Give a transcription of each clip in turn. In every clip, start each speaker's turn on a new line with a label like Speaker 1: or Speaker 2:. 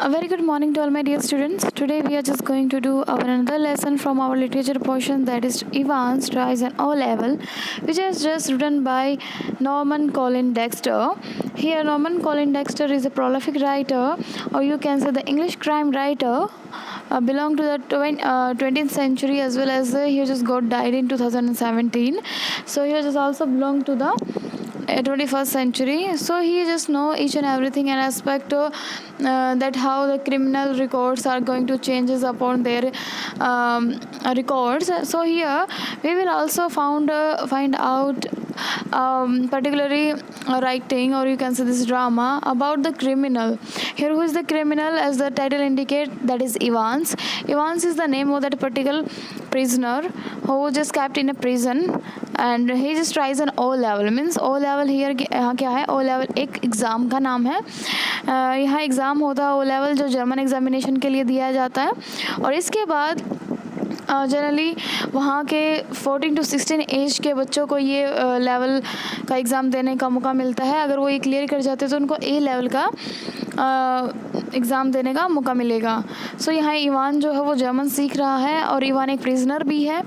Speaker 1: A very good morning to all my dear students. Today we are just going to do our another lesson from our literature portion, that is Ivan's Tries and O Level, which is just written by Norman Colin Dexter. Here Norman Colin Dexter is a prolific writer, or you can say the English crime writer, belong to the 20th century, as well as he just got died in 2017. So he just also belong to the 21st century. So he just know each and everything and aspect that how the criminal records are going to changes upon their records. So here we will also find out particularly writing, or you can say this drama about the criminal. Here who is the criminal, as the title indicate, that is Evans. Evans is the name of that particular prisoner who just kept in a prison, and he just tries an O level. Means O level here यहाँ क्या है, O level एक exam का नाम है. यहाँ exam होता है O level, जो जर्मन एग्जामिनेशन के लिए दिया जाता है. और इसके बाद जनरली वहाँ के 14 to 16 एज के बच्चों को ये लेवल का एग्ज़ाम देने का मौका मिलता है. अगर वो ये क्लियर कर जाते हैं तो उनको ए लेवल का एग्ज़ाम देने का मौका मिलेगा. सो यहाँ इवान जो है वो जर्मन सीख रहा है, और इवान एक प्रिजनर भी है.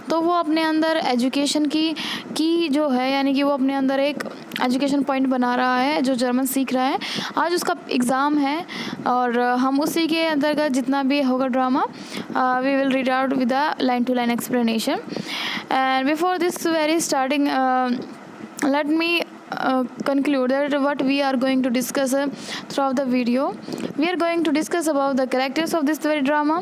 Speaker 1: तो वो अपने अंदर एजुकेशन की जो है, यानी कि वो अपने अंदर एक एजुकेशन पॉइंट बना रहा है जो जर्मन सीख रहा है. आज उसका एग्ज़ाम है, और हम उसी के अंतर्गत जितना भी होगा drama, we will read out with the line to line explanation. And before this very starting, let me conclude that what we are going to discuss throughout the video. We are going to discuss about the characters of this very drama,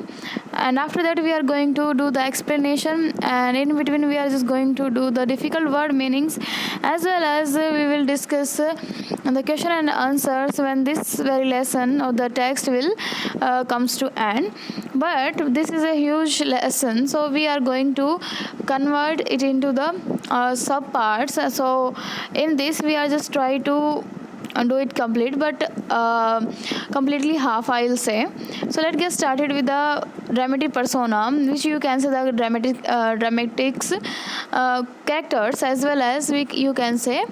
Speaker 1: and after that we are going to do the explanation, and in between we are just going to do the difficult word meanings, as well as we will discuss the question and answers when this very lesson or the text will comes to end. But this is a huge lesson, so we are going to convert it into the sub parts. So in this we are just try to do it complete, but completely half I'll say. So let's get started with the dramatic persona, which you can say the dramatics characters, as well as you can say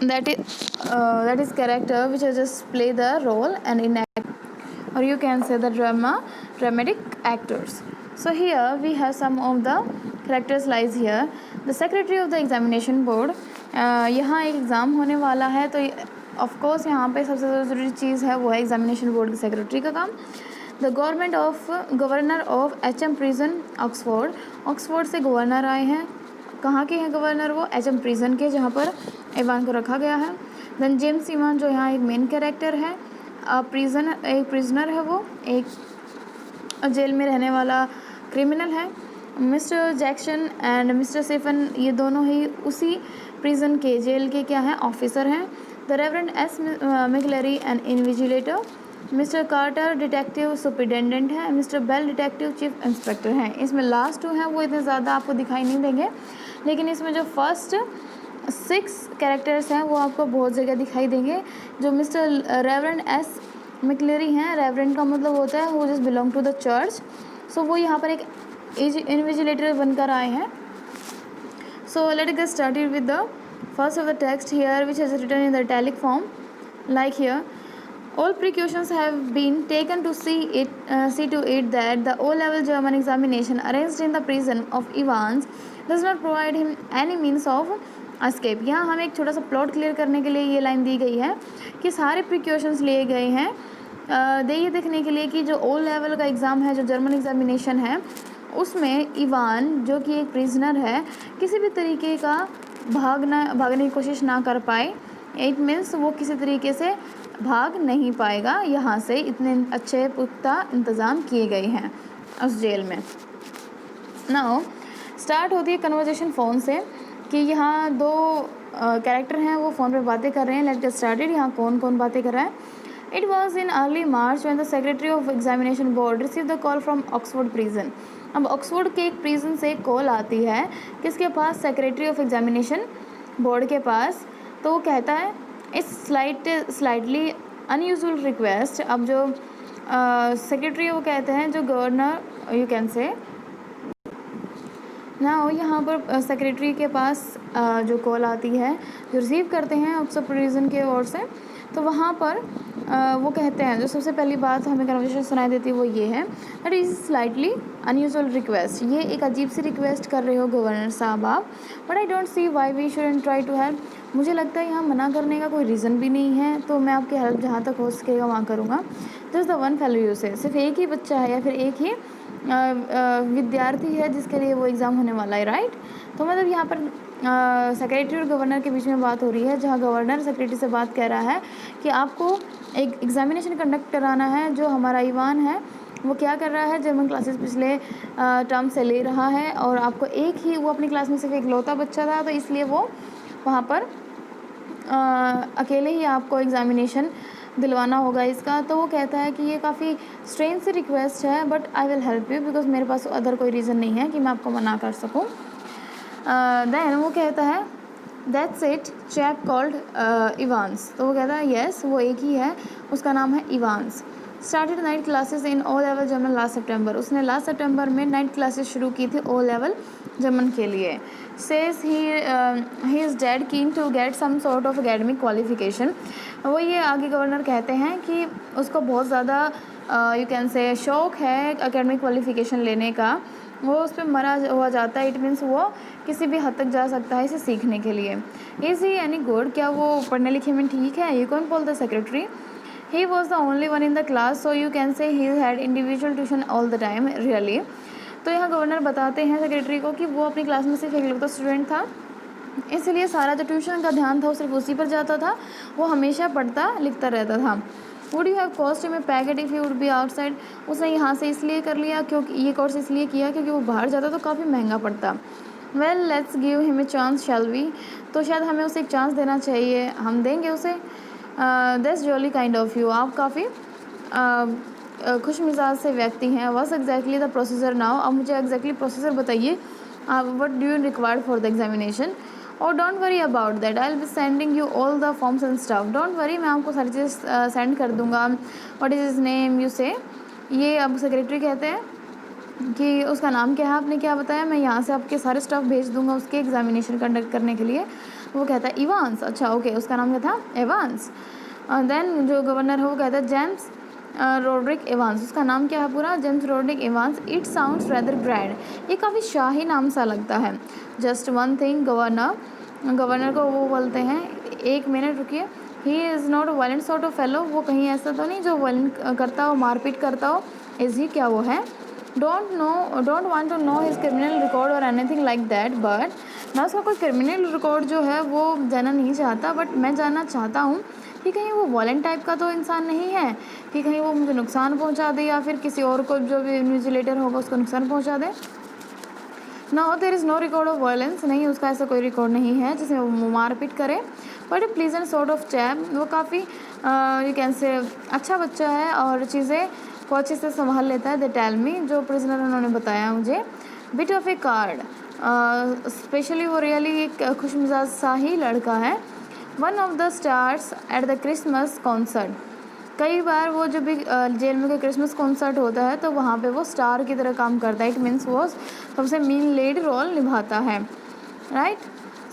Speaker 1: that is character which has just play the role and enact, or you can say the dramatic actors. So here we have some of the characters lies here. The secretary of the examination board. यहाँ एक exam होने वाला है, तो of course यहाँ पे सबसे ज़रूरी चीज़ है वो है एग्जामिनेशन बोर्ड के सेक्रेटरी का काम. The governor of HM prison Oxford. Oxford से गवर्नर आए हैं. कहाँ के हैं गवर्नर? वो HM प्रिजन के, जहाँ पर इवान को रखा गया है. देन जेम्स इवान, जो यहाँ एक मेन कैरेक्टर है. एक प्रिजनर है, वो एक जेल में रहने वाला क्रिमिनल है. मिस्टर जैक्सन एंड मिस्टर सेफन, ये दोनों ही उसी प्रिजन के जेल के क्या हैं, ऑफिसर हैं. The reverend S McLeery and invigilator. Mr Carter detective superintendent है. Mr Bell detective chief inspector हैं. इसमें लास्ट 2 हैं वो इतने ज़्यादा आपको दिखाई नहीं देंगे, लेकिन इसमें जो फर्स्ट 6 कैरेक्टर्स हैं वो आपको बहुत जगह दिखाई देंगे. जो मिस्टर रेवरेंड एस मैकलेरी हैं, रेवरेंड का मतलब होता है वो just belong to the church. So वो यहाँ पर एक इन्विजिलेटर बनकर आए हैं. So let us get started with the first of the text here, which is written in the italic form, like here. All precautions have been taken to see to it that the O-level German examination arranged in the prison of Evans does not provide him any means of escape. यहाँ हमें एक छोटा सा plot clear करने के लिए ये line दी गई है कि सारे प्रिकॉशंस लिए गए हैं ये देखने के लिए कि जो O लेवल का एग्ज़ाम है, जो जर्मन एग्जामिनेशन है, उसमें इवान जो कि एक प्रिजनर है, किसी भी तरीके का भागने की कोशिश ना कर पाए. इट मीन्स वो किसी तरीके से भाग नहीं पाएगा यहाँ से. इतने अच्छे पुख्ता इंतज़ाम किए गए हैं उस जेल में. नाउ स्टार्ट होती है कन्वर्जेशन फ़ोन से, कि यहाँ 2 कैरेक्टर हैं वो फ़ोन पे बातें कर रहे हैं. Let's get started. यहाँ कौन कौन बातें कर रहा है? It was in early March when the Secretary of Examination Board received the call from Oxford Prison. अब ऑक्सफोर्ड के एक प्रिजन से एक कॉल आती है, किसके पास? सेक्रेटरी ऑफ एग्जामिनेशन बोर्ड के पास. तो वो कहता है इट्स स्लाइटली अनयूजुअल रिक्वेस्ट. अब जो सेक्रेटरी वो कहते हैं जो गवर्नर, यू कैन से ना हो. यहाँ पर सेक्रेटरी के पास जो कॉल आती है, जो रिसीव करते हैं ऑक्सफोर्ड प्रिजन के ओर से, तो वहाँ पर वो कहते हैं, जो सबसे पहली बात हमें कन्वर्सेशन सुनाई देती है वो ये है, that is slightly unusual request. ये एक अजीब सी रिक्वेस्ट कर रहे हो गवर्नर साहब आप, but I don't see why we shouldn't try to help. मुझे लगता है यहाँ मना करने का कोई रीज़न भी नहीं है, तो मैं आपकी हेल्प जहाँ तक हो सकेगा वहाँ करूँगा। Just the one fellow you से, सिर्फ एक ही बच्चा है या फिर एक ही विद्यार्थी है जिसके लिए वो एग्ज़ाम होने वाला है, राइट। तो मतलब यहाँ पर सेक्रेटरी और गवर्नर के बीच में बात हो रही है, जहाँ गवर्नर सेक्रेटरी से बात कह रहा है कि आपको एक एग्ज़ामिनेशन कंडक्ट कराना है। जो हमारा ईवान है वो क्या कर रहा है, जर्मन क्लासेस पिछले टर्म से ले रहा है, और आपको एक ही, वो अपनी क्लास में सिर्फ इकलौता बच्चा था, तो इसलिए वो वहाँ पर अकेले ही आपको एग्ज़ामिनेशन दिलवाना होगा इसका। तो वो कहता है कि ये काफ़ी स्ट्रेंज सी रिक्वेस्ट है, but I will help you because मेरे पास अदर कोई रीज़न नहीं है कि मैं आपको मना कर सकूँ। देन वो कहता है that's it chap called Evans. तो वो कहता है येस, वो एक ही है, उसका नाम है Evans. Started night classes in O level German last September. उसने लास्ट सितंबर में नाइट क्लासेस शुरू की थी ओ लेवल जर्मन के लिए। Says he is dead keen to get some sort of academic qualification. वो ये आगे गवर्नर कहते हैं कि उसको बहुत ज़्यादा यू कैन से शौक़ है एकेडमिक क्वालिफिकेशन लेने का, वो उस पर मरा हुआ जाता है। इट मीन्स वो किसी भी हद तक जा सकता है इसे सीखने के लिए। इज़ ही एनी गुड, क्या वो पढ़ने लिखे में ठीक है? ये कौन बोलता है? Secretary. He was the only one in the class so you can से he had individual tuition all the time really. तो यहाँ गवर्नर बताते हैं सेक्रेटरी को कि वो अपनी क्लास में सिर्फ इकलौता स्टूडेंट था, इसलिए सारा जो ट्यूशन का ध्यान था वो सिर्फ उसी पर जाता था, वो हमेशा पढ़ता लिखता रहता था। Would you have cost him a packet if you would be outside. उसने यहाँ से इसलिए कर लिया, क्योंकि ये कोर्स इसलिए किया क्योंकि वो बाहर जाता तो काफ़ी महंगा पड़ता। Well let's give him a chance shall we. तो शायद हमें उसे एक चांस देना चाहिए, हम देंगे उसे। That's jolly kind of you. आप काफ़ी खुश मिजाज से व्यक्ति हैं। Was exactly the procedure now. अब मुझे एग्जैक्टली प्रोसीजर बताइए, what do you required for the examination. और don't worry about that, I will be sending you all the forms and stuff. Don't worry, मैं आपको सारी चीज़ सेंड कर दूँगा। What is his name you say. ये अब सेक्रेटरी कहते हैं कि उसका नाम क्या है, आपने क्या बताया, मैं यहाँ से आपके सारे स्टफ भेज दूँगा उसके एग्जामिनेशन कंडक्ट करने के लिए। वो कहता है इवांस। अच्छा ओके, उसका नाम क्या था? एवांस। देन जो गवर्नर है वो कहता है जेम्स रोड्रिक एवांस। उसका नाम क्या है पूरा? James Roderick Evans. It sounds rather grand. ये काफ़ी शाही नाम सा लगता है। जस्ट वन थिंग गवर्नर को वो बोलते हैं, एक मिनट रुकिए। He is not a violent sort of fellow. वो कहीं ऐसा तो नहीं जो वायलेंट करता हो, मारपीट करता हो। इज़ ही, क्या वो है? Don't want to know his criminal record और एनीथिंग लाइक दैट, बट मैं उसका कोई क्रिमिनल रिकॉर्ड जो है वो जानना नहीं चाहता, बट मैं जानना चाहता हूँ कि कहीं वो वॉलेंट टाइप का तो इंसान नहीं है कि कहीं वो मुझे नुकसान पहुँचा दे या फिर किसी और को जो भी इन्विजिलेटर होगा उसको नुकसान पहुँचा दे। No there is no record of violence. नहीं, उसका ऐसा कोई रिकॉर्ड नहीं है जिसमें वो मारपीट करे। But A pleasant sort of chap. वो काफ़ी यू कैन से अच्छा बच्चा है और चीज़ें को अच्छे से संभाल लेता है। दे टेल मी, जो प्रिजनर उन्होंने बताया मुझे। Bit of A card, specially वो रियली एक खुशमिजाज सा ही लड़का है। One of the stars at the Christmas concert. कई बार वो जब भी जेल में कोई क्रिसमस कॉन्सर्ट होता है तो वहाँ पे वो स्टार की तरह काम करता है। इट मीन्स वो सबसे मेन लीड रोल निभाता है, right.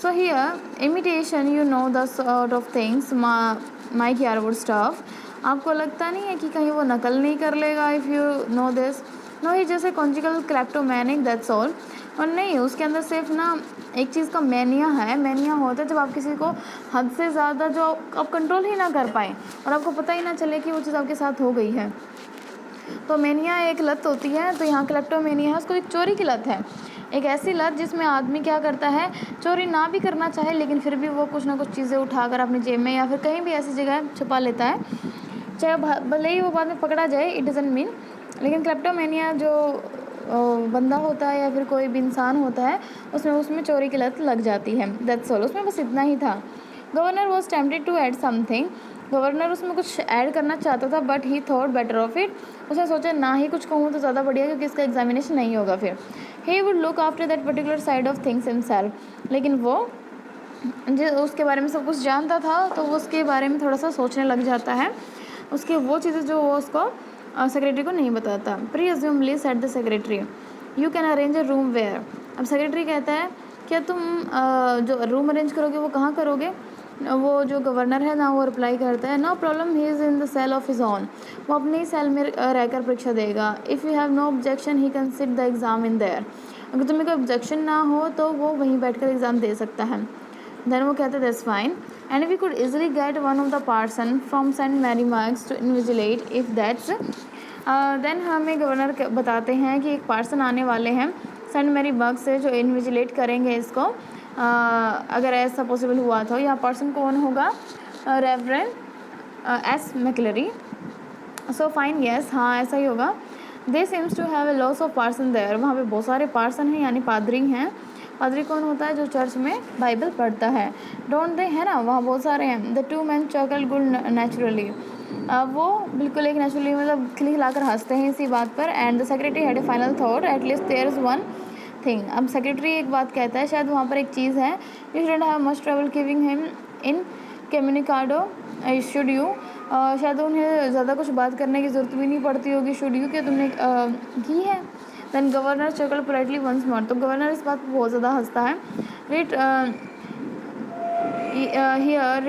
Speaker 1: So here imitation, you know the sort of things Mike Yarwood stuff. आपको लगता नहीं है कि कहीं वो नकल नहीं कर लेगा? If you know this. No, he जैसे कॉन्जिकल क्लैप्टोमैनिक, दैट्स ऑल। और नहीं, उसके अंदर सिर्फ ना एक चीज़ का मैनिया है। मैनिया होता है जब आप किसी को हद से ज़्यादा जो आप कंट्रोल ही ना कर पाएँ और आपको पता ही ना चले कि वो चीज़ आपके साथ हो गई है, तो मैनिया एक लत होती है। तो यहाँ क्लेप्टोमेनिया है, उसको एक चोरी की लत है। एक ऐसी लत जिसमें आदमी क्या करता है, चोरी ना भी करना चाहे लेकिन फिर भी वो कुछ ना कुछ चीज़ें उठाकर अपनी जेब में या फिर कहीं भी ऐसी जगह छुपा लेता है, चाहे भले ही वो बाद में पकड़ा जाए, इट डजंट मीन। लेकिन क्लेप्टोमेनिया जो बंदा होता है या फिर कोई भी इंसान होता है उसमें चोरी की लत लग जाती है। दैट्स ऑल, उसमें बस इतना ही था। Governor was tempted to add something. Governor उसमें कुछ ऐड करना चाहता था, but he thought better of it. उसने सोचा ना ही कुछ कहूँ तो ज़्यादा बढ़िया, क्योंकि इसका एग्जामिनेशन नहीं होगा फिर। He would look after that particular side of things himself. लेकिन वो जो उसके बारे में सब कुछ जानता था तो वो उसके बारे में थोड़ा सा सोचने लग जाता है, उसके वो चीज़ें जो वो उसको सेक्रेटरी को नहीं बताता। Presumably said the secretary, you can arrange a room where. अब सेक्रेटरी कहता है क्या तुम जो रूम अरेंज करोगे वो कहाँ करोगे? वो जो गवर्नर है ना, वो रिप्लाई करता है, no problem, he is in the cell of his own. वो अपने ही सेल में रहकर परीक्षा देगा। If you have no objection he can sit the exam in there. अगर तुम्हें कोई ऑब्जेक्शन ना हो तो वो वहीं बैठकर एग्ज़ाम दे सकता है। देन वो कहते हैं that's fine, and we could easily get one of the person from Saint Mary Mark's to invigilate if that's. देन हमें गवर्नर बताते हैं कि एक पर्सन आने वाले हैं सेंट मैरी बर्ग से जो इन्विजिलेट करेंगे इसको, अगर ऐसा पॉसिबल हुआ तो। यह पर्सन कौन होगा? Reverend S McLeery. So fine, yes, हाँ ऐसा ही होगा। They seems to have a loss of person there. वहाँ पे बहुत सारे पर्सन हैं, यानी पादरी हैं। पादरी कौन होता है? जो चर्च में बाइबल पढ़ता है, डोंट दे, है ना, वहाँ बहुत सारे हैं। The two man chuckle good naturally. वो बिल्कुल एक नेचुरली मतलब खिलखिलाकर हंसते हैं इसी बात पर। And the secretary had a final thought, at least there is one thing. अब सेक्रेटरी एक बात कहता है, शायद वहाँ पर एक चीज़ है। You should have much trouble giving him incommunicado, should you. शायद उन्हें ज़्यादा कुछ बात करने की ज़रूरत भी नहीं पड़ती होगी, शुड यू, क्या तुमने की है। Then governor chuckle politely once more. तो गवर्नर इस बात पर बहुत ज़्यादा हंसता है। रिट here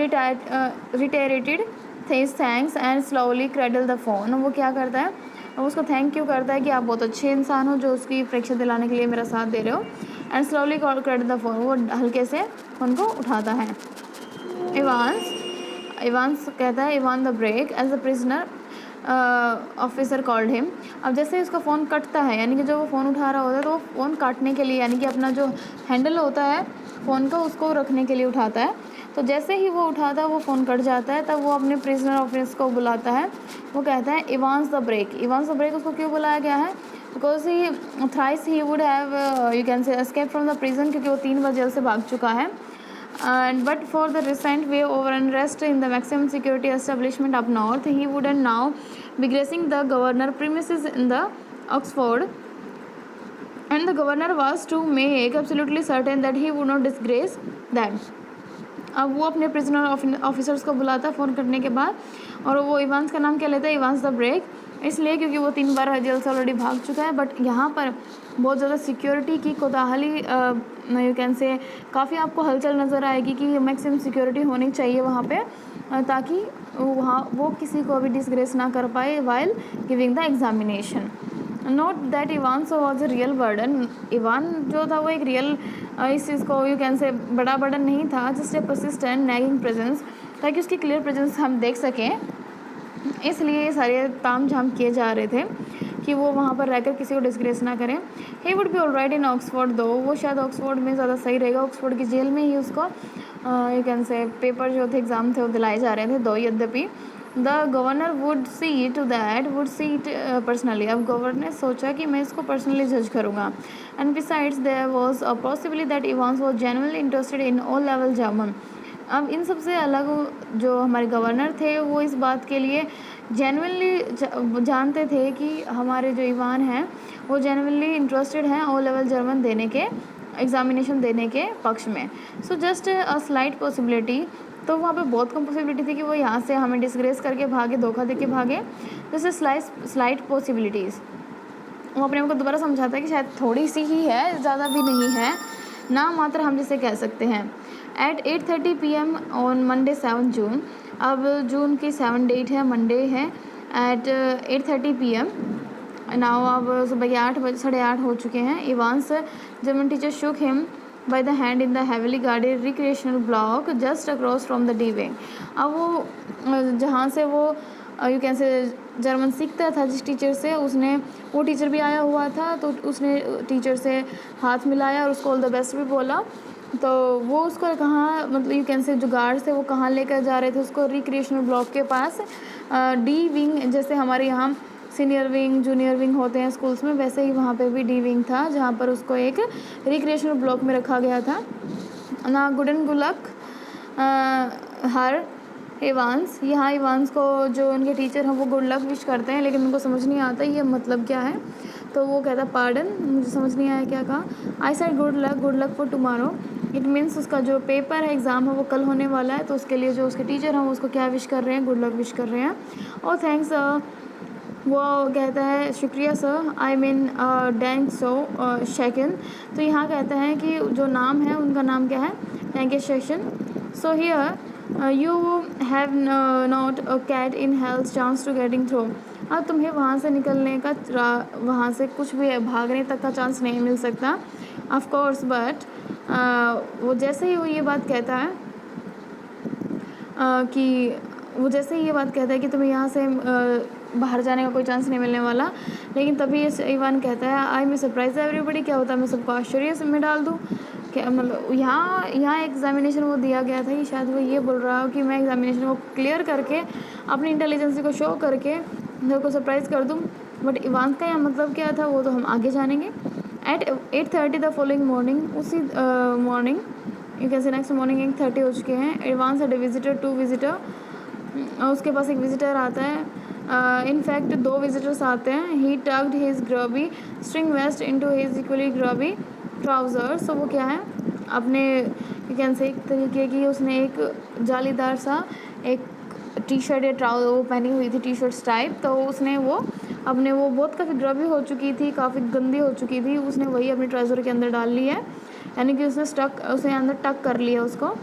Speaker 1: reiterated thanks and slowly cradle the phone. वो क्या करता है? वो उसको थैंक यू करता है कि आप बहुत अच्छे इंसान हो जो उसकी परीक्षा दिलाने के लिए मेरा साथ दे रहे हो। And slowly cradle the phone, वो हल्के से फ़ोन को उठाता है। इवान्स कहता है, Evan the break as the prisoner officer called him. अब जैसे ही उसका फ़ोन कटता है, यानी कि जो वो फ़ोन उठा रहा होता है तो वो फ़ोन काटने के लिए, यानी कि अपना जो हैंडल होता है फ़ोन का उसको रखने के लिए उठाता है। तो जैसे ही वो उठाता है वो फ़ोन कट जाता है, तब वो अपने प्रिजनर ऑफिस को बुलाता है। वो कहता है Evans the break. Evans the break उसको क्यों बुलाया गया है? Because he thrice he would have you can say escape from the prison, क्योंकि वो 3 बार जेल से भाग चुका है। And but for the recent way over unrest in the maximum security establishment up north, he wouldn't now be gracing the governor premises in the Oxford, and the governor was to make absolutely certain that he would not disgrace them. अब वो अपने prisoner officers को बुलाता है phone करने के बाद, और वो इवान्स का नाम क्या लेता है? इवान्स द ब्रेक, इसलिए क्योंकि वो 3 बार जेल से ऑलरेडी भाग चुका है। बट यहाँ पर बहुत ज़्यादा सिक्योरिटी की कोताहली, यू कैन से काफ़ी आपको हलचल नज़र आएगी कि मैक्सिमम सिक्योरिटी होनी चाहिए वहाँ पे, ताकि वहाँ वो किसी को भी डिसग्रेस ना कर पाए while giving the examination. Note that Ivan was a real burden. Ivan जो था वो एक रियल, इस चीज़ को यू कैन से बड़ा बर्डन नहीं था, just a persistent nagging presence, ताकि उसकी क्लियर प्रेजेंस हम देख सकें। इसलिए ये सारे ताम झाम किए जा रहे थे कि वो वहाँ पर रहकर किसी को डिस्ग्रेस ना करें। He would be all right in Oxford, दो वो शायद ऑक्सफोर्ड में ज़्यादा सही रहेगा। ऑक्सफोर्ड की जेल में ही उसको यू कैन से पेपर जो थे, एग्ज़ाम थे, वो दिलाए जा रहे थे, दो यद्यपि the governor would see to that, would see it personally. अब गवर्नर ने सोचा कि मैं इसको पर्सनली जज करूँगा। And besides there was a possibility that Evans was genuinely interested in O level German. अब इन सबसे अलग जो हमारे गवर्नर थे वो इस बात के लिए जेन्युइनली जानते थे कि हमारे जो इवान हैं वो जेन्युइनली इंटरेस्टेड हैं ओ लेवल जर्मन देने के, एग्जामिनेशन देने के पक्ष में। So just a slight possibility, तो वहाँ पे बहुत कम पॉसिबिलिटी थी कि वो यहाँ से हमें डिसग्रेस करके भागे, धोखा दे के भागे। जैसे स्लाइट पॉसिबिलिटीज़, वो अपने आप को दोबारा समझाता है कि शायद थोड़ी सी ही है, ज़्यादा भी नहीं है, ना मात्र हम जिसे कह सकते हैं। एट 8:30 PM ऑन मंडे 7 जून, अब जून की 7 डेट है, मंडे है। एट 8:30 PM नाउ, अब सुबह के 8 हो चुके हैं। Evans German teacher shook him by the hand in the heavily guarded recreational block just across from the D wing. अब वो जहाँ से वो यू कैन से जर्मन सीखता था, जिस टीचर से, उसने, वो टीचर भी आया हुआ था, तो उसने टीचर से हाथ मिलाया और उसको ऑल द बेस्ट भी बोला। तो वो उसको कहाँ, मतलब यू कैन से जो गार्ड्स थे वो कहाँ लेकर जा रहे थे उसको? रिक्रिएशनल ब्लॉक के पास, डी विंग, जैसे हमारे यहाँ सीनियर विंग, जूनियर विंग होते हैं स्कूल्स में, वैसे ही वहाँ पे भी डी विंग था, जहाँ पर उसको एक रिक्रिएशनल ब्लॉक में रखा गया था ना। गुडन गुलक हर इवान्स, यहाँ इवान्स को जो उनके टीचर हैं वो गुड लक विश करते हैं, लेकिन उनको समझ नहीं आता ये मतलब क्या है। तो वो कहता है पार्डन, मुझे समझ नहीं आया क्या कहा। I said good luck for tomorrow. It means उसका जो पेपर है, एग्ज़ाम है, वो कल होने वाला है, तो उसके लिए जो उसके टीचर हैं वो उसको क्या विश कर रहे हैं? गुड लक विश कर रहे हैं। और थैंक्स, वो कहता है शुक्रिया सर, आई मीन डैंक सो शेकन। तो यहाँ कहता है कि जो नाम है उनका नाम क्या है? डैंक शेकन। So here you have not a cat in hell's chance to getting through. अब तुम्हें वहाँ से निकलने का वहाँ से कुछ भी भागने तक का चांस नहीं मिल सकता ऑफ कोर्स, बट वो जैसे ही वो ये बात कहता है कि वो जैसे ही ये बात कहता है कि तुम्हें यहाँ से बाहर जाने का कोई चांस नहीं मिलने वाला, लेकिन तभी इवान कहता है आई मैं सरप्राइज एवरीबडी, क्या होता है मैं सबको आश्चर्य में डाल दूँ। क्या मतलब यहाँ एग्जामिनेशन वो दिया गया था कि शायद वो ये बोल रहा हो कि मैं एग्जामिनेशन को क्लियर करके अपनी इंटेलिजेंसी को शो करके मेरे को सरप्राइज़ कर दूँ, बट इवान का यहाँ मतलब क्या था वो तो हम आगे जानेंगे। एट 8:30 द फॉलोइंग मॉर्निंग, उसी morning you can say next morning 8:30 हो चुके हैं। Advance had visitor to visitor, उसके पास एक विजिटर आता है। इनफैक्ट 2 विजिटर्स आते हैं। He tugged his grubby string vest into his equally grubby trousers. तो वो क्या है, अपने यू कैन से एक तरीके की उसने एक जालीदार सा एक टी शर्ट या ट्राउज़र वो पहनी हुई थी, टी शर्ट्स टाइप, तो उसने वो अपने वो बहुत काफ़ी ग्रबी हो चुकी थी, काफ़ी गंदी हो चुकी थी, उसने वही अपने ट्राउज़र के अंदर डाल ली है, यानी कि उसने अंदर टक कर लिया उसको।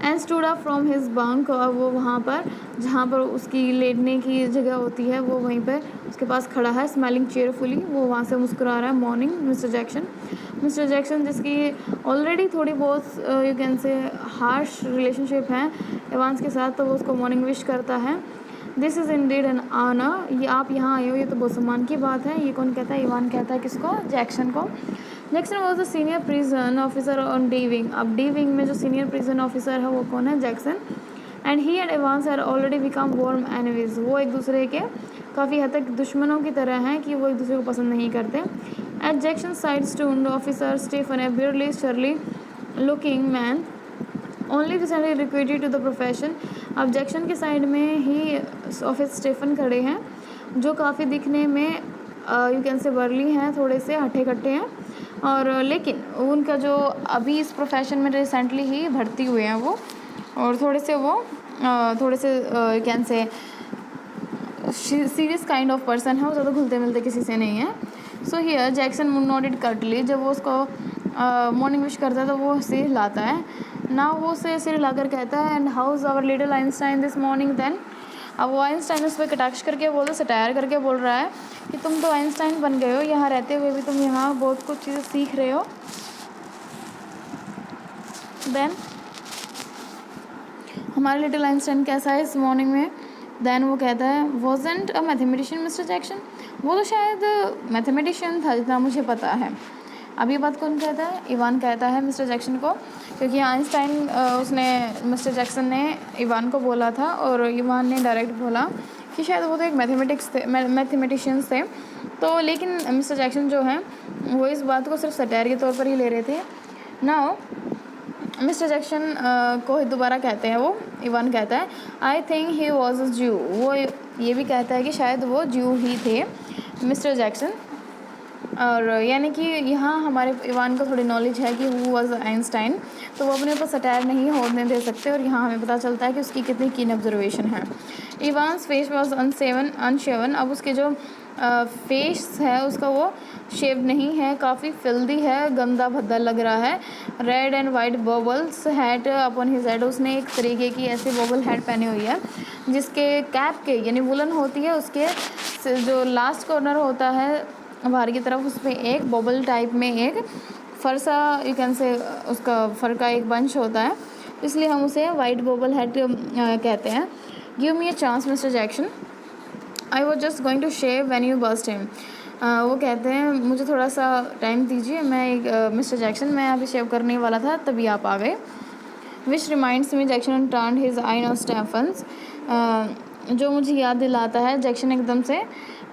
Speaker 1: And stood up from his bunk, और वो वहाँ पर जहाँ पर उसकी लेटने की जगह होती है वो वहीं पर उसके पास खड़ा है, स्माइलिंग चेयरफुली, वो वहाँ से मुस्कुरा रहा है। मॉर्निंग मिस्टर जैक्सन जिसकी ऑलरेडी थोड़ी बहुत you can say harsh relationship है एवांस के साथ, तो वो उसको मॉर्निंग विश करता है। This is indeed an honour, ये आप यहाँ आए हो ये तो बहुत सम्मान की बात है। ये कौन कहता है, इवान कहता है किसको, जैक्सन को। Jackson was the senior prison officer on D wing. अब डी विंग में जो सीनियर प्रिजन ऑफिसर है वो कौन है, Jackson. And he and Evans are already become warm enemies, वो एक दूसरे के काफ़ी हद तक दुश्मनों की तरह हैं कि वो एक दूसरे को पसंद नहीं करते। At Jackson side stood officer Stephen a burly surly looking man only recently recruited to the profession. अब जैक्सन के साइड में ही ऑफिस स्टीफन खड़े हैं जो काफ़ी दिखने में यू कैन से बर्ली हैं, थोड़े से हट्टे कट्टे हैं, और लेकिन उनका जो अभी इस प्रोफेशन में रिसेंटली ही भर्ती हुए हैं वो, और थोड़े से can say serious kind of person है, वो ज़्यादा घुलते मिलते किसी से नहीं है। So here Jackson noted Curtly, जब वो उसको मॉर्निंग विश करता है तो वो सिर हिलाता है ना, वो उसे सिर हिलाकर कहता है and how's our little Einstein this morning then. अब वो आइंस्टाइन उस पर कटाक्ष करके बोलते, सटायर करके बोल रहा है कि तुम तो आइंस्टाइन बन गए हो, यहाँ रहते हुए भी तुम यहाँ बहुत कुछ चीज़ें सीख रहे हो। देन हमारा लिटिल आइंस्टाइन कैसा है इस मॉर्निंग में, देन वो कहता है वॉजेंट अ मैथमेटिशियन मिस्टर जैक्सन, वो तो शायद मैथमेटिशियन था जितना मुझे पता है। अब ये बात कौन कहता है, इवान कहता है मिस्टर जैक्सन को, क्योंकि आइंस्टाइन उसने मिस्टर जैक्सन ने इवान को बोला था और इवान ने डायरेक्ट बोला कि शायद वो तो एक मैथमेटिशियंस थे। तो लेकिन मिस्टर जैक्सन जो हैं वो इस बात को सिर्फ सटायर के तौर पर ही ले रहे थे। नाउ मिस्टर जैक्सन को दोबारा कहते हैं, वो इवान कहता है I think he was a ज्यू, वो ये भी कहता है कि शायद वो ज्यू ही थे मिस्टर जैक्सन। और यानी कि यहाँ हमारे इवान को थोड़ी नॉलेज है कि हु वाज आइंस्टाइन, तो वो अपने ऊपर सटायर नहीं होने दे सकते, और यहाँ हमें पता चलता है कि उसकी कितनी कीन ऑब्जर्वेशन है। इवान्स फेस वाज अनशेवन, अब उसके जो फेस है उसका वो शेव नहीं है, काफ़ी फिल्दी है, गंदा भद्दा लग रहा है। Red and white bubbles hat upon his head, उसने एक तरीके की ऐसी बबल हैट पहनी हुई है जिसके कैप के यानी वुलन होती है, उसके जो लास्ट कॉर्नर होता है बाहर की तरफ उस पर एक बबल टाइप में एक फरसा यू कैन से उसका फर का एक बंच होता है, इसलिए हम उसे वाइट बबल हेड कहते हैं। Give me a chance mister Jackson, I was just going to shave when you bust him. वो कहते हैं मुझे थोड़ा सा टाइम दीजिए, मैं मिस्टर जैक्सन मैं अभी शेव करने वाला था तभी आप आ गए। Which reminds me Jackson turn his I on Stefan's, जो मुझे याद दिलाता है, जैक्सन एकदम से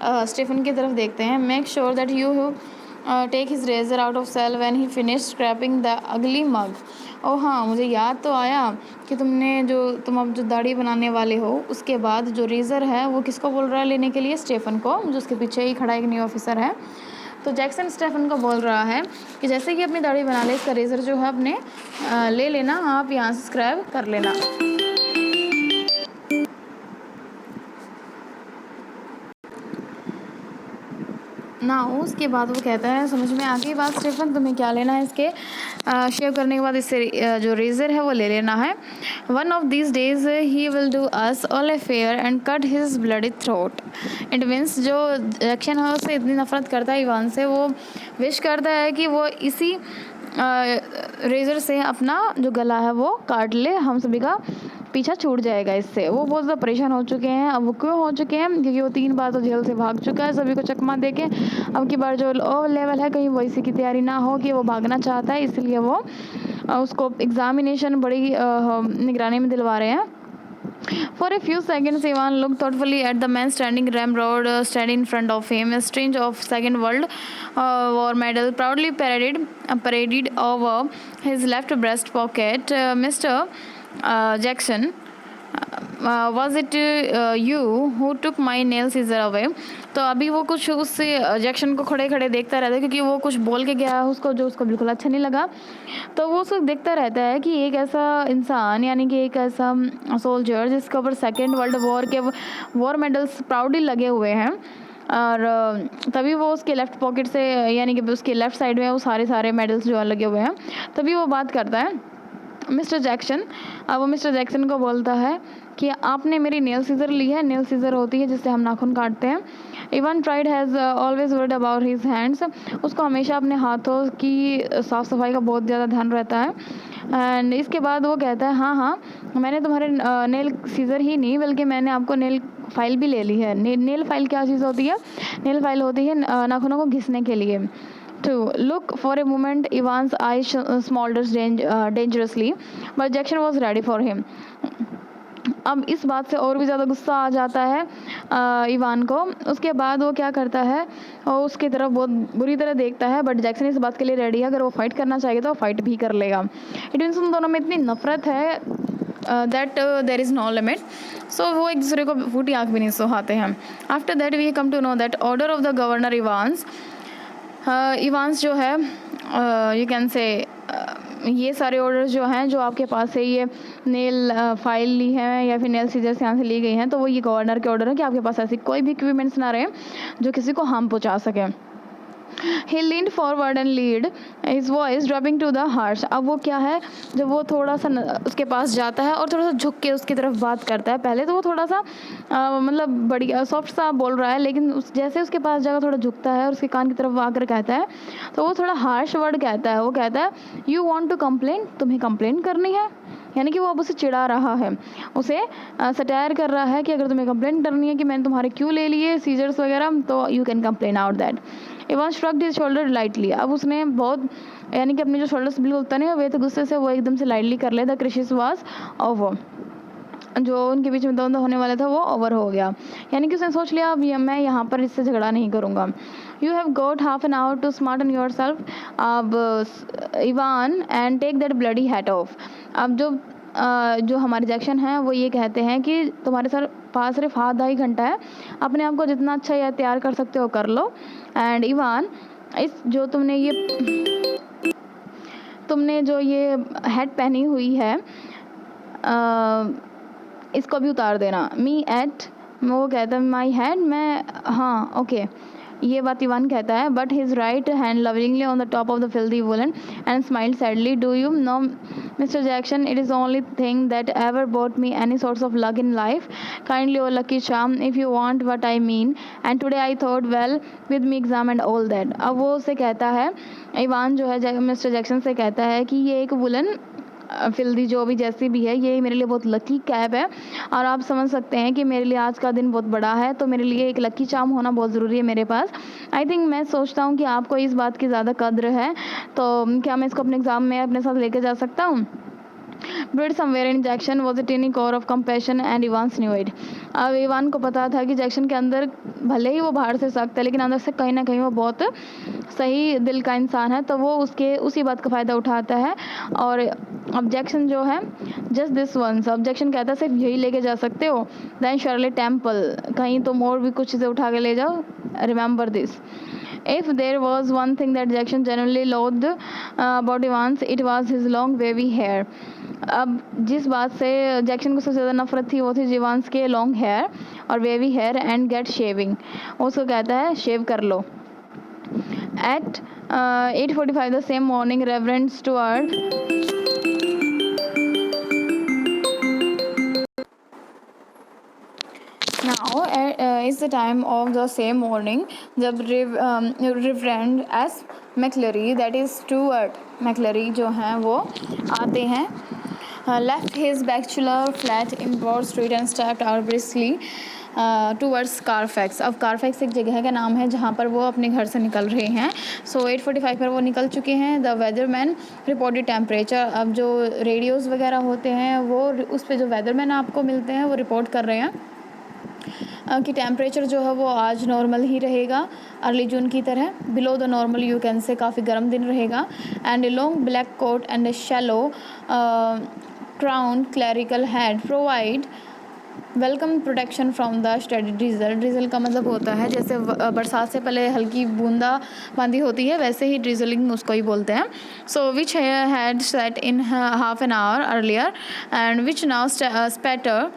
Speaker 1: स्टीफन की तरफ देखते हैं। Make sure that you take his razor out of cell when he finish scraping the ugly mug. और हाँ, मुझे याद तो आया कि तुम अब जो दाढ़ी बनाने वाले हो उसके बाद जो रेज़र है वो किसको बोल रहा है लेने के लिए, स्टीफन को, जो उसके पीछे ही खड़ा एक न्यू ऑफिसर है। तो जैक्सन स्टीफन को बोल रहा है कि जैसे कि अपनी दाढ़ी बना ले, इसका रेज़र जो है अपने ले लेना, आप यहाँ से स्क्रैप कर लेना। ना उसके बाद वो कहता है, समझ में आ गई बात स्टीफन, तुम्हें क्या लेना है इसके शेव करने के बाद इससे जो रेज़र है वो ले लेना है। One of these days he will do us all a fair and cut his bloody throat. It means जो जैक्सन है उससे इतनी नफरत करता है इवान से, वो विश करता है कि वो इसी रेज़र से अपना जो गला है वो काट ले, हम सभी का पीछा छूट जाएगा इससे। वो बहुत ज़्यादा परेशान हो चुके हैं। अब वो क्यों हो चुके हैं, क्योंकि वो 3 बार तो जेल से भाग चुका है सभी को चकमा दे के। अब की बार जो लो लेवल है कहीं वो इसी की तैयारी ना हो कि वो भागना चाहता है, इसलिए वो उसको एग्जामिनेशन बड़ी निगरानी में दिलवा रहे हैं। For a few seconds, Ivan looked thoughtfully at the man standing ramrod, standing in front of him. A strange of Second World War medal proudly paraded over his left breast pocket. Mr. Jackson, was it you who took my nail scissor away? तो अभी वो कुछ उससे Jackson को खड़े खड़े देखता रहता है, क्योंकि वो कुछ बोल के गया है उसको जो उसको बिल्कुल अच्छा नहीं लगा। तो वो उसको देखता रहता है कि एक ऐसा इंसान, यानी कि एक ऐसा सोल्जर जिसके ऊपर सेकेंड वर्ल्ड वॉर के वॉर मेडल्स प्राउडली लगे हुए हैं, और तभी वो उसके लेफ़्ट पॉकेट से, यानी कि उसके लेफ़्ट साइड में वो सारे मेडल्स जो लगे हुए हैं, तभी वो बात करता है मिस्टर जैक्सन। अब वो मिस्टर जैक्सन को बोलता है कि आपने मेरी नेल सीज़र ली है। नेल सीज़र होती है जिससे हम नाखून काटते हैं। Even pride has always word about his hands. उसको हमेशा अपने हाथों की साफ़ सफाई का बहुत ज़्यादा ध्यान रहता है। एंड इसके बाद वो कहता है, हाँ, मैंने तुम्हारे नेल सीज़र ही नहीं बल्कि मैंने आपको नेल फाइल भी ले ली है। नेल फाइल क्या चीज़ होती है? नेल फाइल होती है नाखूनों को घिसने के लिए। To look for a moment, Ivan's eyes smoldered dangerously, but Jackson was ready for him. अब इस बात से और भी ज़्यादा गुस्सा आ जाता है इवान को। उसके बाद वो क्या करता है, और उसकी तरफ बहुत बुरी तरह देखता है, बट जैक्सन इस बात के लिए रेडी है। अगर वो फाइट करना चाहिए तो वो फाइट भी कर लेगा। इट मीन्स उन दोनों में इतनी नफरत है that there is no limit. So वो एक दूसरे को फूटी आँख भी नहीं सुहाते हैं। After that we come to know that order of the governor Evans जो है, यू कैन से ये सारे ऑर्डर्स जो हैं जो आपके पास है, ये नेल फाइल ली है या फिर नेल सीजर्स यहाँ से ली गई हैं, तो वो ये गवर्नर के ऑर्डर है कि आपके पास ऐसी कोई भी इक्विपमेंट्स ना रहे जो किसी को हार्म पहुँचा सके। He leaned forward and lead, his voice dropping to the harsh. अब वो क्या है, जब वो थोड़ा सा उसके पास जाता है और थोड़ा सा झुक के उसकी तरफ बात करता है। पहले तो वो थोड़ा सा मतलब बढ़िया सॉफ्ट सा बोल रहा है, लेकिन जैसे उसके पास जाकर थोड़ा झुकता है और उसके कान की तरफ आकर कहता है, तो वो थोड़ा हार्श वर्ड कहता है। वो कहता है, यू वॉन्ट टू कंप्लेन, तुम्हें कंप्लेन करनी है। यानी कि वो अब उसे चिढ़ा रहा है, उसे सटायर कर रहा है कि अगर तुम्हें कंप्लेन करनी है कि मैंने तुम्हारे क्यों ले लिए सीजर्स वगैरह, तो you can complain out that. Ivan shrugged his shoulder lightly. अब उसने बहुत, यानी कि अपने जो शोल्डर्स बिल्कुल तने हुए थे गुस्से से, वो एकदम से लाइटली कर ले। द क्रिशिस वाज ओवर, जो उनके बीच में द्वंद्व होने वाला था वो ओवर हो गया। यानी कि उसने सोच लिया अब मैं यहाँ पर इससे झगड़ा नहीं करूँगा। You have got half an hour to smarten yourself up Evan and take that bloody hat off. अब जो हमारे जैक्सन हैं वो ये कहते हैं कि तुम्हारे सर पास सिर्फ आधा ही घंटा है, अपने आप को जितना अच्छा या तैयार कर सकते हो कर लो। एंड इवान, इस जो तुमने जो ये हैट पहनी हुई है इसको भी उतार देना। मी एट, वो कहता है माई हैड, मैं, हाँ ओके, ये बात इवान कहता है। But his right hand lovingly on the top of the filthy woollen and smiled sadly. Do you know mister Jackson, it is only thing that ever brought me any sorts of luck in life, kindly or lucky charm if you want what I mean, and today I thought well with me exam and all that। अब वो उससे कहता है, Ivan जो है mister Jackson से कहता है कि ये एक वुलन फिल्दी जो भी जैसी भी है, ये मेरे लिए बहुत लकी कैप है, और आप समझ सकते हैं कि मेरे लिए आज का दिन बहुत बड़ा है, तो मेरे लिए एक लकी चार्म होना बहुत ज़रूरी है मेरे पास। आई थिंक, मैं सोचता हूँ कि आपको इस बात की ज़्यादा कद्र है, तो क्या मैं इसको अपने एग्ज़ाम में अपने साथ लेके जा सकता हूँ। Buried somewhere in Jackson was a tiny core of compassion and Evans knew it. अब इवान को पता था कि जैक्सन के अंदर भले ही वो बाहर से सख्त है, लेकिन अंदर से कहीं ना कहीं वो बहुत सही दिल का इंसान है, तो वो उसी बात का फ़ायदा उठाता है। और ऑब्जेक्शन जो है, जस्ट दिस वंस, ऑब्जेक्शन कहता है सिर्फ यही लेके जा सकते हो। दैन शर्ली टेम्पल, कहीं तुम और भी कुछ चीज़ें उठा के ले जाओ। Remember this, if there was one thing that Jackson generally loathed about Evans, it was his long wavy hair। अब जिस बात से जैक्सन को सबसे ज़्यादा नफरत थी वो थी इवान्स के लॉन्ग हेयर और wavy hair and get shaving. उसको कहता है शेव कर लो। At 8:45 the same morning, Reverend Stuart now is the time of the same morning जब Reverend S. McCleary, that is Stuart McCleary जो हैं वो आते हैं, left his bachelor flat in Broad Street and stepped out briskly towards Carfax. अब Carfax एक जगह का नाम है जहाँ पर वो अपने घर से निकल रहे हैं. सो 8:45 पर वो निकल चुके हैं. The weatherman reported temperature. अब जो रेडियोज़ वगैरह होते हैं वो उस पर जो वेदरमैन आपको मिलते हैं वो रिपोर्ट कर रहे हैं कि टेम्परेचर जो है वो आज नॉर्मल ही रहेगा, अर्ली जून की तरह. Below the normal you can say काफ़ी गर्म दिन रहेगा. And a long black coat and a shallow crown clerical had provide welcome protection from the steady drizzle. Drizzle का मतलब होता है जैसे बरसात से पहले हल्की बूंदा बांदी होती है, वैसे ही ड्रिजलिंग उसको ही बोलते हैं. Snow which had set in half an hour earlier and which now spatter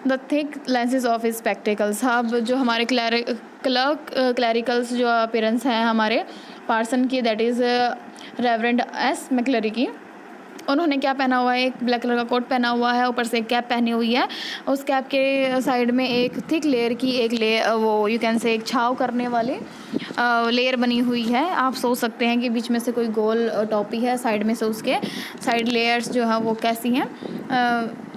Speaker 1: the thick lenses of his spectacles. अब जो हमारे क्लैरिकल्स जो अपीयरेंस हैं हमारे पार्सन की, दैट इज़ रेवरेंड एस मैक्लरी की, उन्होंने क्या पहना हुआ है, एक ब्लैक कलर का कोट पहना हुआ है, ऊपर से एक कैप पहनी हुई है. उस कैप के साइड में एक थिक लेयर की एक वो यू कैन से एक छाव करने वाली लेयर बनी हुई है. आप सोच सकते हैं कि बीच में से कोई गोल टॉपी है, साइड में से उसके साइड लेयर्स जो है वो कैसी हैं,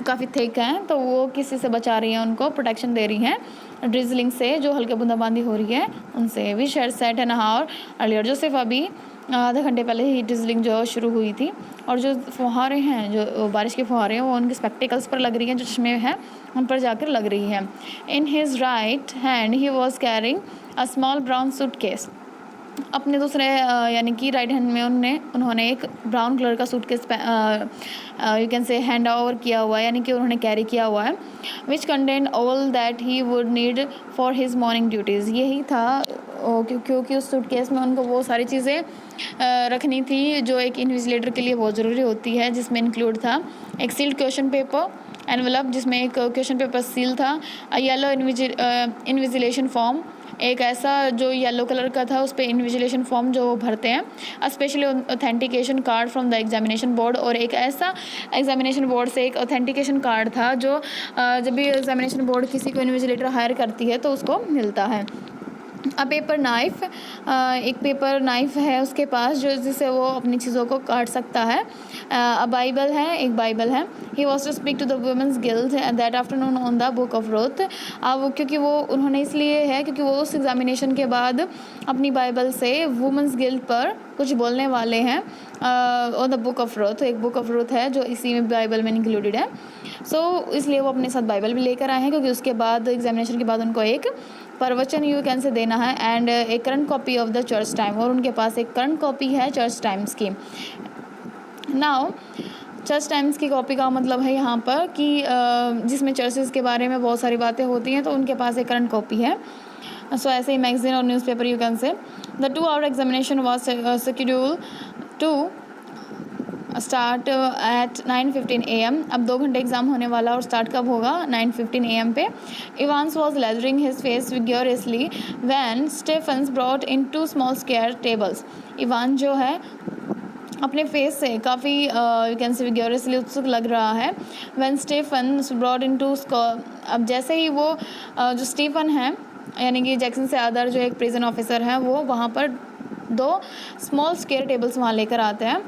Speaker 1: काफ़ी थिक हैं, तो वो किसी से बचा रही हैं, उनको प्रोटेक्शन दे रही हैं ड्रिजलिंग से, जो हल्के बूंदाबांदी हो रही है उनसे. We share set an hour earlier. जो सिर्फ अभी आधे घंटे पहले ही ड्रिजलिंग जो शुरू हुई थी, और जो फुहारे हैं, जो बारिश के फुहारे हैं, वो उनके स्पेक्टिकल्स पर लग रही हैं, जो चश्मे हैं उन पर जाकर लग रही हैं. In his right hand he was carrying a small brown suitcase. अपने दूसरे यानी कि राइट हैंड में उन्होंने एक ब्राउन कलर का सूटकेस यू कैन से हैंड ओवर किया हुआ है, यानी कि उन्होंने कैरी किया हुआ है. Which contain all that he would need for his morning duties. यही था क्योंकि उस सूटकेस में उनको वो सारी चीज़ें रखनी थी जो एक इन्विजिलेटर के लिए बहुत ज़रूरी होती है, जिसमें इंक्लूड था एक सील्ड क्वेश्चन पेपर एनवेलप, जिसमें एक क्वेश्चन पेपर सील था, येलो इन्विजिलेशन फॉर्म, एक ऐसा जो येलो कलर का था, उस पर इन्विजिलेशन फॉर्म जो वो भरते हैं, specially authentication card from the examination board, और एक ऐसा एग्जामिनेशन बोर्ड से एक ऑथेंटिकेशन कार्ड था जो जब भी एग्जामिनेशन बोर्ड किसी को इन्विजिलेटर हायर करती है तो उसको मिलता है. A paper knife. एक पेपर नाइफ है उसके पास जो जिससे वो अपनी चीज़ों को काट सकता है. अ बाइबल है, एक बाइबल है. He was to speak to the women's guild that afternoon on the book of Ruth. अब क्योंकि वो उन्होंने इसलिए है क्योंकि वो उस एग्जामिनेशन के बाद अपनी बाइबल से वुमेंस गिल्ड पर कुछ बोलने वाले हैं on the book of Ruth. एक बुक ऑफ रूथ है जो इसी में बाइबल में इंक्लूडेड है. सो इसलिए वो अपने साथ बाइबल भी लेकर आए हैं, क्योंकि उसके बाद एग्जामिनेशन के बाद उनको एक प्रवचन यू कैन से देना है, and A current copy of the church time, और उनके पास एक करंट कॉपी है चर्च टाइम्स की. नाउ चर्च टाइम्स की कॉपी का मतलब है यहाँ पर कि जिसमें चर्चेस के बारे में बहुत सारी बातें होती हैं, तो उनके पास एक करंट कॉपी है. सो ऐसे ही मैगजीन और newspaper you can say. The 2 hour examination was schedule to start at 9:15 AM. अब 2 घंटे एग्ज़ाम होने वाला, और स्टार्ट कब होगा, 9:15 AM पे. Evans was lathering his face vigorously when Stephens brought in 2 small square tables. Evan जो है अपने फेस से काफ़ी यू कैन से विग्योरसली उत्सुक लग रहा है. वैन स्टेफन्स ब्रॉट इन 2 अब जैसे ही वो जो स्टीफन है, यानी कि जैक्सन से अदर जो एक प्रिजन ऑफिसर हैं, वो वहाँ पर 2 small square टेबल्स वहाँ लेकर आते हैं,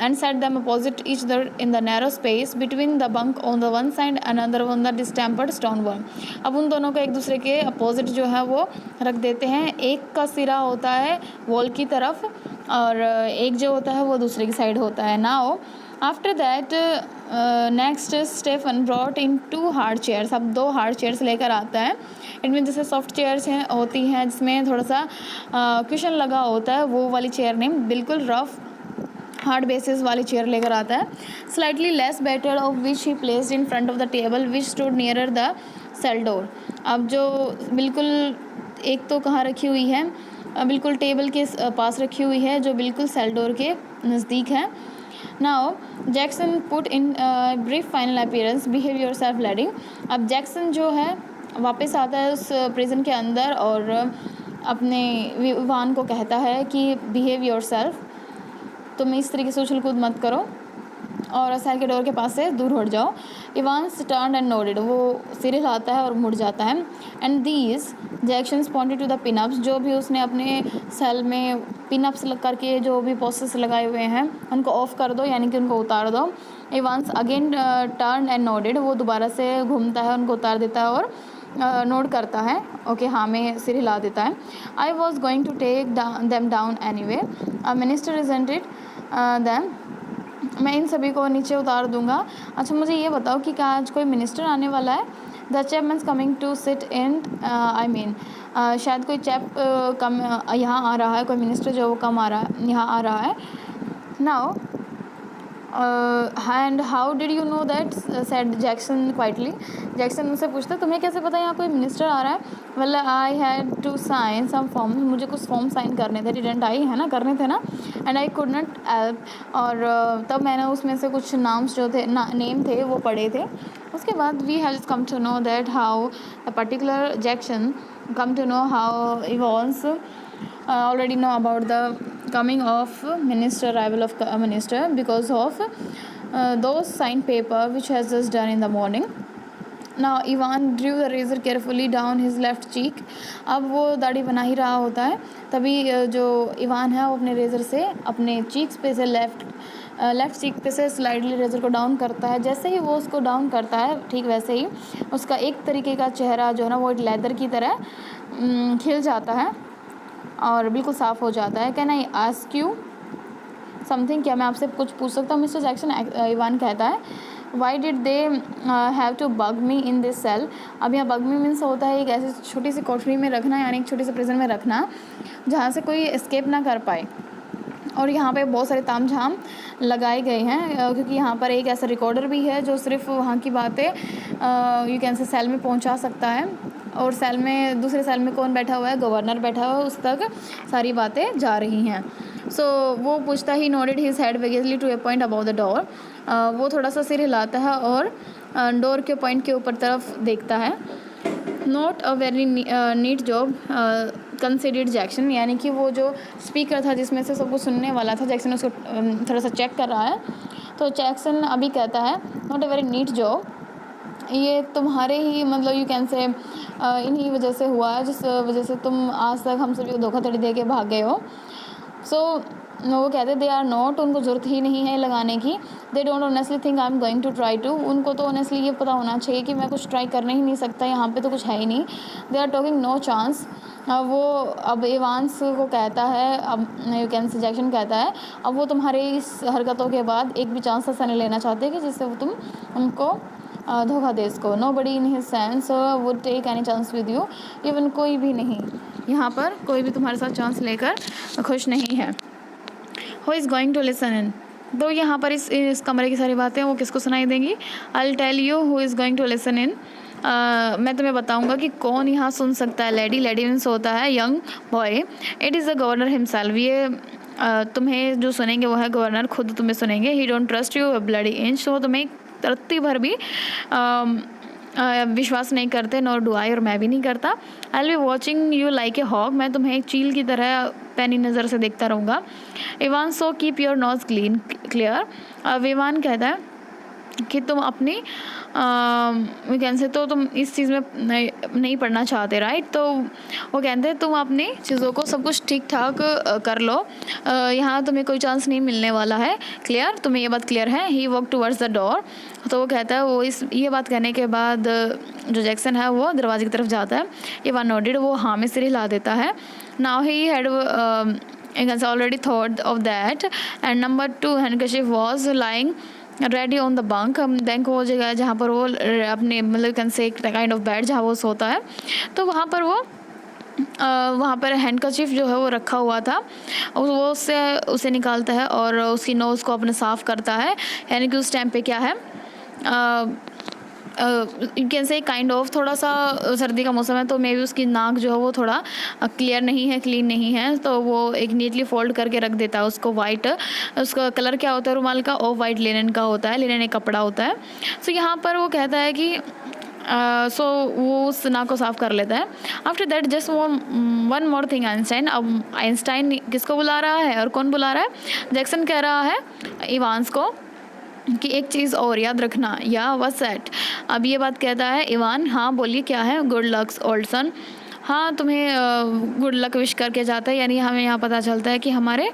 Speaker 1: and set them opposite each other in the narrow space between the bunk on the one side and another on the distempered stone wall. अब उन दोनों को एक दूसरे के अपोजिट जो है वो रख देते हैं. एक का सिरा होता है वॉल की तरफ, और एक जो होता है वो दूसरे की साइड होता है. Now after that next Stephen brought in 2 hard chairs. अब 2 hard chairs लेकर आता है. इनमें जैसे सॉफ्ट चेयर्स हैं होती हैं जिसमें थोड़ा सा क्वेश्चन लगा होता है, वो वाली चेयर नहीं, बिल्कुल रफ हार्ड बेसिस वाली चेयर लेकर आता है. Slightly less better off which he placed in front of the table which stood nearer the cell door. अब जो बिल्कुल एक तो कहाँ रखी हुई है, बिल्कुल टेबल के पास रखी हुई है, जो बिल्कुल सेल डोर के नज़दीक है. Now Jackson put in brief final appearance behave yourself lady. अब जैक्सन जो है वापस आता है उस प्रिजन के अंदर, और अपने इवान को कहता है कि बिहेव योरसेल्फ, तुम इस तरीके से उछल कूद मत करो और सेल के डोर के पास से दूर हट जाओ। इवान्स टर्न एंड नोडेड, वो सिर हिलाता है और मुड़ जाता है। एंड दीज जैक्शंस पॉइंटेड टू द पिनअप्स, जो भी उसने अपने सेल में पिनअप्स करके जो भी पोस्टर्स लगाए हुए हैं उनको ऑफ कर दो, यानी कि उनको उतार दो। Evans again turn and nodded, वो दोबारा से घूमता है, उनको उतार देता है और नोट करता है, ओके हाँ में सिर हिला देता है। I was going to take them down anyway, minister isn't it damn, मैं इन सभी को नीचे उतार दूंगा। अच्छा मुझे ये बताओ कि क्या आज कोई मिनिस्टर आने वाला है? The Chapman's coming to sit in, I mean शायद कोई चैप कम यहाँ आ रहा है, कोई मिनिस्टर जो वो कम आ रहा है, यहाँ आ रहा है। Now and how did you know that, said Jackson quietly. Jackson उनसे पूछता तुम्हें कैसे पता यहाँ कोई मिनिस्टर आ रहा है? Well I had to sign some form, मुझे कुछ फॉर्म साइन करने थे, डिडंट आई, है ना, करने थे ना। And I could not help, और तब मैंने उसमें से कुछ नाम्स जो थे नेम थे वो पढ़े थे। उसके बाद we have come to know that how a particular Jackson come to know how Evans already know about the coming of minister, arrival of minister, because of those signed paper which has just done in the morning. Now Ivan drew the razor carefully down his left cheek. अब वो दाढ़ी बना ही रहा होता है, तभी जो Ivan है वो अपने रेज़र से अपने चीक्स पे से लेफ़्ट चीक पे से स्लाइडली रेज़र को डाउन करता है। जैसे ही वो उसको डाउन करता है ठीक वैसे ही उसका एक तरीके का चेहरा जो है ना वो एक लेदर की तरह खिल जाता है और बिल्कुल साफ़ हो जाता है। Can I ask you something, क्या मैं आपसे कुछ पूछ सकता हूँ मिस्टर जैक्सन? इवान कहता है why did they have to bug me in this cell. अब यहाँ बग मी मीन्स होता है एक ऐसी छोटी सी कोठरी में रखना, यानी एक छोटे से प्रिजन में रखना जहाँ से कोई एस्केप ना कर पाए। और यहाँ पे बहुत सारे ताम झाम लगाए गए हैं क्योंकि यहाँ पर एक ऐसा रिकॉर्डर भी है जो सिर्फ वहाँ की बातें यू कैन से सेल में पहुँचा सकता है। और सेल में दूसरे सेल में कौन बैठा हुआ है? गवर्नर बैठा हुआ है, उस तक सारी बातें जा रही हैं। सो वो पूछता he nodded his head vaguely to a point about the door, वो थोड़ा सा सिर हिलाता है और डोर के पॉइंट के ऊपर तरफ देखता है। Not a very neat job considered Jackson, यानी कि वो जो स्पीकर था जिसमें से सब कुछ सुनने वाला था, जैक्सन उसको थोड़ा सा चेक कर रहा है। तो जैक्सन अभी कहता है not a very neat job, ये तुम्हारे ही मतलब यू कैन से इन्हीं वजह से हुआ है जिस वजह से तुम आज तक हम सभी को धोखाधड़ी दे के भाग गए हो। सो वो कहते दे आर नॉट, उनको ज़रूरत ही नहीं है लगाने की। They don't honestly think I am going to try to, उनको तो ऑनेस्टली ये पता होना चाहिए कि मैं कुछ ट्राई करने ही नहीं सकता, यहाँ पे तो कुछ है ही नहीं। They are talking no chance, वो अब इवान्स को कहता है, अब यू कैन से जैक्सन कहता है अब वो तुम्हारे इस हरकतों के बाद एक भी चांस ऐसा नहीं लेना चाहते कि जिससे वो तुम उनको धोखा दे सको। Nobody in his sense would take any chance with you, even कोई भी नहीं, यहाँ पर कोई भी तुम्हारे साथ चांस लेकर खुश नहीं है। Who is going to listen in, तो यहाँ पर इस कमरे की सारी बातें वो किसको सुनाई देंगी? I will tell you who is going to listen in, मैं तुम्हें बताऊंगा कि कौन यहाँ सुन सकता है। लेडी मीन्स होता है young boy, it is the governor himself, ये तुम्हें जो सुनेंगे वो है गवर्नर, खुद तुम्हें सुनेंगे। ही don't trust you bloody inch, वो तुम्हें रत्ती भर भी विश्वास नहीं करते, नॉर डू आई, और मैं भी नहीं करता। I will be watching you like a hawk, मैं तुम्हें एक चील की तरह पैनी नज़र से देखता रहूँगा। Ivan so keep your nose clear, अब इवान कहता है कि तुम अपनी कैन से तो तुम इस चीज़ में नहीं पढ़ना चाहते राइट। तो वो कहते हैं तुम अपनी चीज़ों को सब कुछ ठीक ठाक कर लो, यहाँ तुम्हें कोई चांस नहीं मिलने वाला है, क्लियर, तुम्हें ये बात क्लियर है। ही वॉक टूवर्ड्स द डोर, तो वो कहता है वो ये बात कहने के बाद जो जैक्सन है वो दरवाजे की तरफ जाता है। इवान नोडेड, वो हाँ में सिर हिला देता है। Now he had already thought of that and number 2 handkerchief was lying ready on the bunk, bank वो जगह है जहाँ पर वो अपने मतलब कैन से एक काइंड ऑफ बेड जहाँ वो सोता है, तो वहाँ पर वो वहाँ पर हैंडकरचीफ जो है वो रखा हुआ था, वो उसे निकालता है और उसकी नोज़ को अपने साफ़ करता है। यानी कि उस टाइम पे क्या है कैन से काइंड ऑफ थोड़ा सा सर्दी का मौसम है, तो मे भी उसकी नाक जो है वो थोड़ा क्लियर नहीं है, क्लीन नहीं है, तो वो एक नीटली फोल्ड करके रख देता है उसको। वाइट, उसका कलर क्या होता है रुमाल का? ऑफ वाइट लिनन का होता है, लिनन एक कपड़ा होता है। सो यहाँ पर वो कहता है कि सो वो उस ना को साफ कर लेता है. After that just one more thing Einstein. अब आइंस्टाइन किसको बुला रहा है और कौन बुला रहा है? जैक्सन कह रहा है इवान्स को कि एक चीज़ और याद रखना. या व्हाट्स दैट? अब ये बात कहता है इवान. हाँ बोलिए क्या है? Good lux old son. हाँ तुम्हें गुड लक विश करके जाता है. यानी हमें यहाँ पता चलता है कि हमारे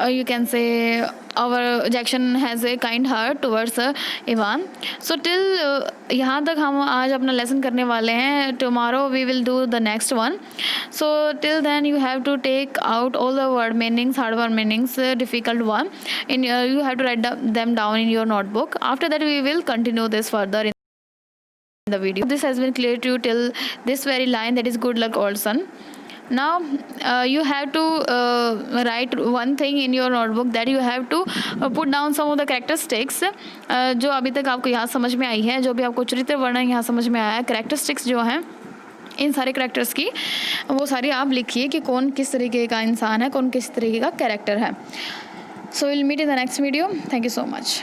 Speaker 1: you can say our Jackson has a kind heart towards Ivan. So till यहाँ तक हम आज अपना लेसन करने वाले हैं. Tomorrow we will do the next one. So till then you have to take out all the word meanings, hard word meanings, difficult one. You have to write them down in your notebook. After that we will continue this further in the video. This has been clear to you till this very line, that is good luck old son. Now you have to write one thing in your notebook, that you have to put down some of the characteristics जो अभी तक आपको यहाँ समझ में आई है, जो भी आपको चरित्र वर्णन यहाँ समझ में आया है, characteristics जो हैं इन सारे कैरेक्टर्स की, वो सारी आप लिखिए कि कौन किस तरीके का इंसान है, कौन किस तरीके का कैरेक्टर है. So we'll meet in the next video. Thank you so much.